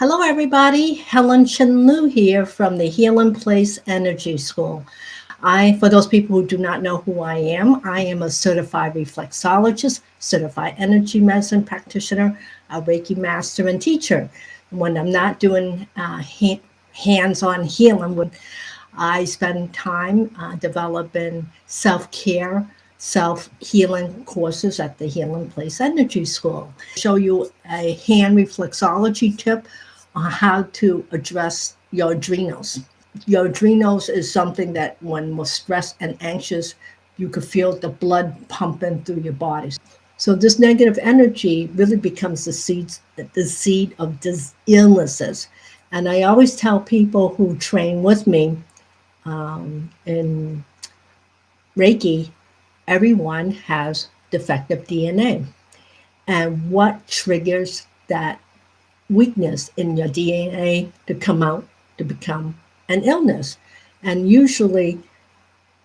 Hello, everybody. Helen Chenlu here from the Healing Place Energy School. For those people who do not know who I am a certified reflexologist, certified energy medicine practitioner, a Reiki master, and teacher. When I'm not doing hands-on healing, I spend time developing self-care, self-healing courses at the Healing Place Energy School. Show you a hand reflexology tip on how to address your adrenals. Your adrenals is something that when we're stressed and anxious, you could feel the blood pumping through your body. So this negative energy really becomes the seed of these illnesses. And I always tell people who train with me in Reiki, everyone has defective DNA. And what triggers that weakness in your DNA to come out to become an illness? And usually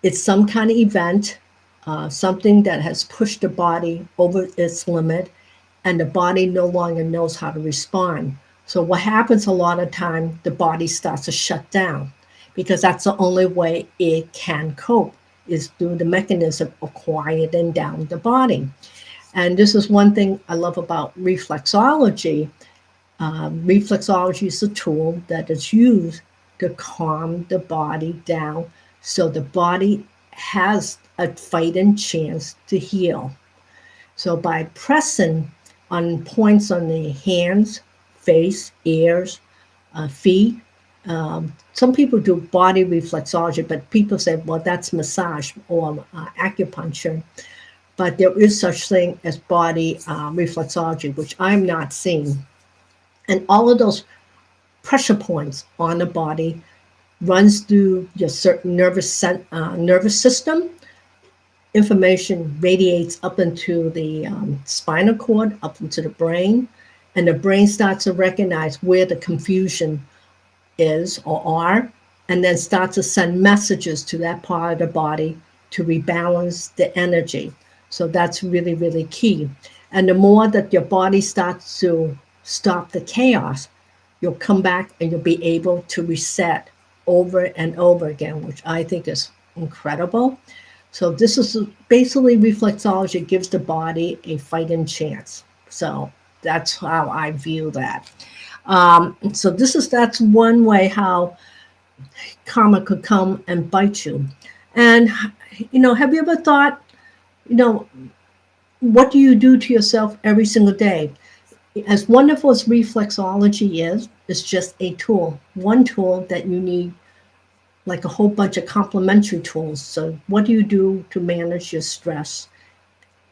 it's some kind of event, something that has pushed the body over its limit, and the body no longer knows how to respond. So what happens a lot of time, the body starts to shut down because that's the only way it can cope is through the mechanism of quieting down the body. And this is one thing I love about reflexology. Reflexology is a tool that is used to calm the body down so the body has a fighting chance to heal. So by pressing on points on the hands, face, ears, feet, some people do body reflexology, but people say, well, that's massage or acupuncture. But there is such thing as body reflexology, which I'm not seeing. And all of those pressure points on the body runs through your certain nervous system. Information radiates up into the spinal cord, up into the brain, and the brain starts to recognize where the confusion is or are, and then starts to send messages to that part of the body to rebalance the energy. So that's really, really key. And the more that your body starts to stop the chaos, you'll come back and you'll be able to reset over and over again, which I think is incredible. So this is basically reflexology gives the body a fighting chance. So that's how I view that. So that's one way how karma could come and bite you. And have you ever thought, you know, what do you do to yourself every single day? As wonderful as reflexology is, it's just a tool, one tool that you need like a whole bunch of complementary tools. So what do you do to manage your stress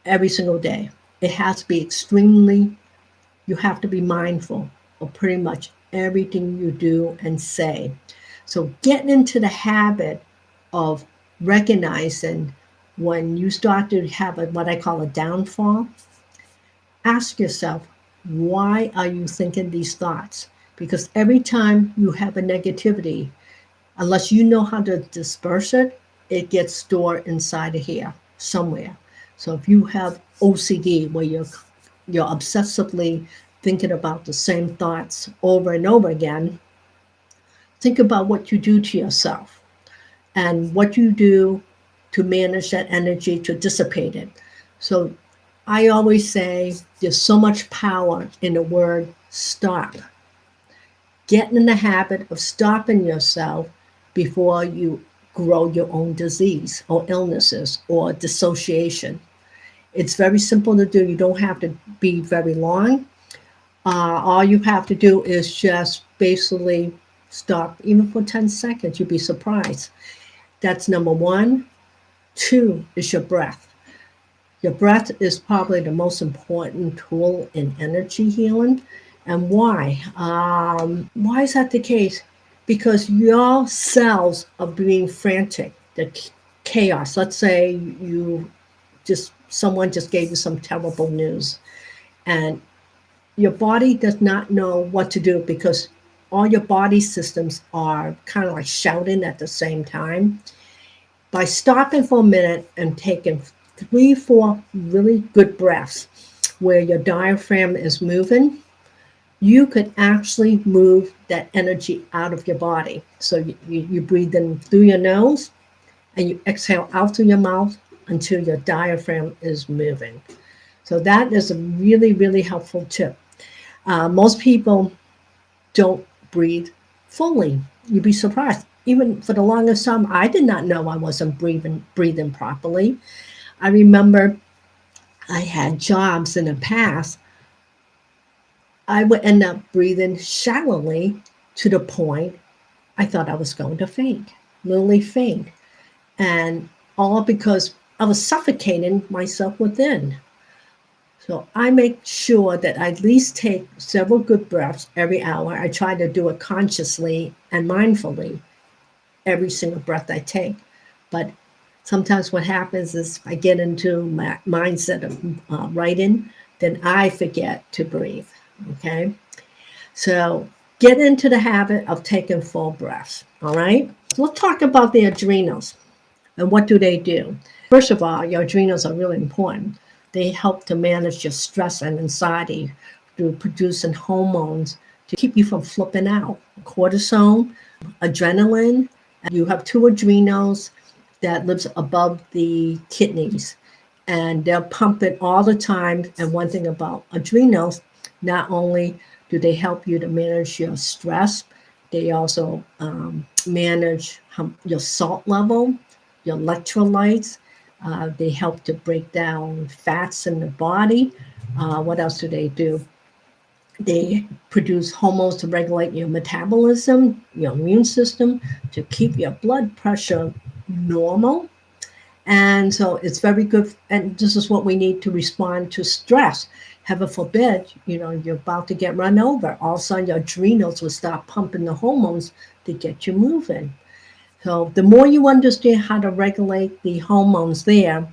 every single day? It has to be you have to be mindful of pretty much everything you do and say. So getting into the habit of recognizing when you start to have what I call a downfall, ask yourself, why are you thinking these thoughts? Because every time you have a negativity, unless you know how to disperse it, it gets stored inside of here somewhere. So if you have OCD, where you're obsessively thinking about the same thoughts over and over again, think about what you do to yourself and what you do to manage that energy, to dissipate it. So I always say there's so much power in the word stop. Get in the habit of stopping yourself before you grow your own disease or illnesses or dissociation. It's very simple to do. You don't have to be very long. All you have to do is just basically stop, even for 10 seconds. You'd be surprised. That's number one. Two is your breath. Your breath is probably the most important tool in energy healing. And why? Why is that the case? Because your cells are being frantic, the chaos. Let's say someone just gave you some terrible news, and your body does not know what to do because all your body systems are kind of like shouting at the same time. By stopping for a minute and taking 3, 4 really good breaths where your diaphragm is moving, you could actually move that energy out of your body. So you breathe in through your nose and you exhale out through your mouth until your diaphragm is moving. So that is a really, really helpful tip. Most people don't breathe fully. You'd be surprised. Even for the longest time, I did not know I wasn't breathing properly. I remember I had jobs in the past. I would end up breathing shallowly to the point I thought I was going to faint, literally faint. And all because I was suffocating myself within. So I make sure that I at least take several good breaths every hour. I try to do it consciously and mindfully every single breath I take. But sometimes what happens is I get into my mindset of writing, then I forget to breathe. Okay. So get into the habit of taking full breaths. All right. So let's talk about the adrenals and what do they do. First of all, your adrenals are really important. They help to manage your stress and anxiety through producing hormones to keep you from flipping out. Cortisol, adrenaline. You have two adrenals that lives above the kidneys, and they'll pump it all the time. And one thing about adrenals, not only do they help you to manage your stress, they also manage your salt level, your electrolytes. They help to break down fats in the body. What else do they do? They produce hormones to regulate your metabolism, your immune system, to keep your blood pressure normal. And so it's very good. And this is what we need to respond to stress. Heaven forbid, you're about to get run over. All of a sudden, your adrenals will start pumping the hormones to get you moving. So the more you understand how to regulate the hormones there,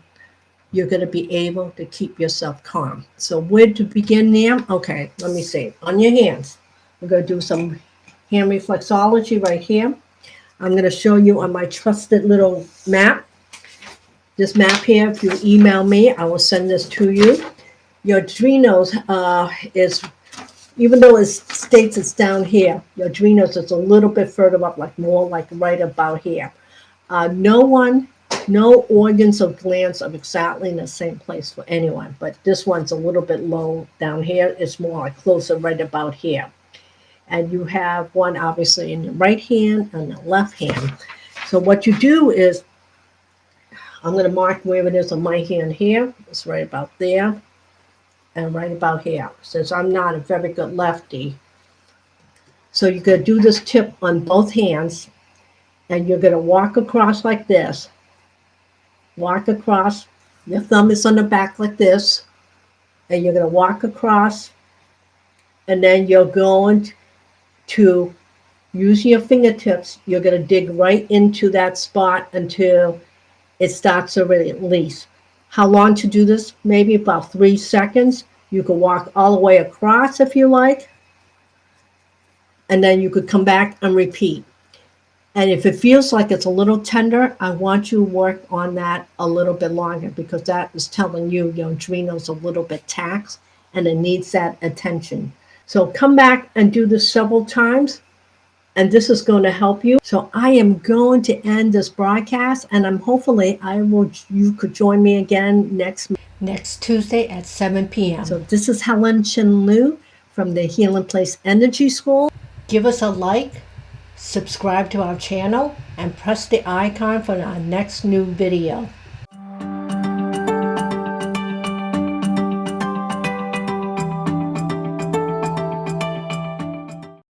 you're going to be able to keep yourself calm. So where to begin there? Okay, let me see. On your hands. We're going to do some hand reflexology right here. I'm going to show you on my trusted little map. This map here, if you email me, I will send this to you. Your adrenals is, even though it states it's down here, your adrenals is a little bit further up, like more like right about here. No organs or glands are exactly in the same place for anyone, but this one's a little bit low down here. It's more like closer right about here. And you have one obviously in the right hand and the left hand. So what you do is, I'm going to mark where it is on my hand here. It's right about there and right about here. Since I'm not a very good lefty. So you're going to do this tip on both hands, and you're going to walk across like this. Walk across. Your thumb is on the back like this. And you're going to walk across. And then you're going to use your fingertips. You're going to dig right into that spot until it starts to release. How long to do this? Maybe about 3 seconds. You can walk all the way across if you like. And then you could come back and repeat. And if it feels like it's a little tender, I want you to work on that a little bit longer, because that is telling you your adrenals a little bit taxed and it needs that attention. So come back and do this several times, and this is going to help you. So I am going to end this broadcast, and you could join me again next Tuesday at 7 p.m. So this is Helen Chin Liu from the Healing Place Energy School. Give us a like, subscribe to our channel, and press the icon for our next new video.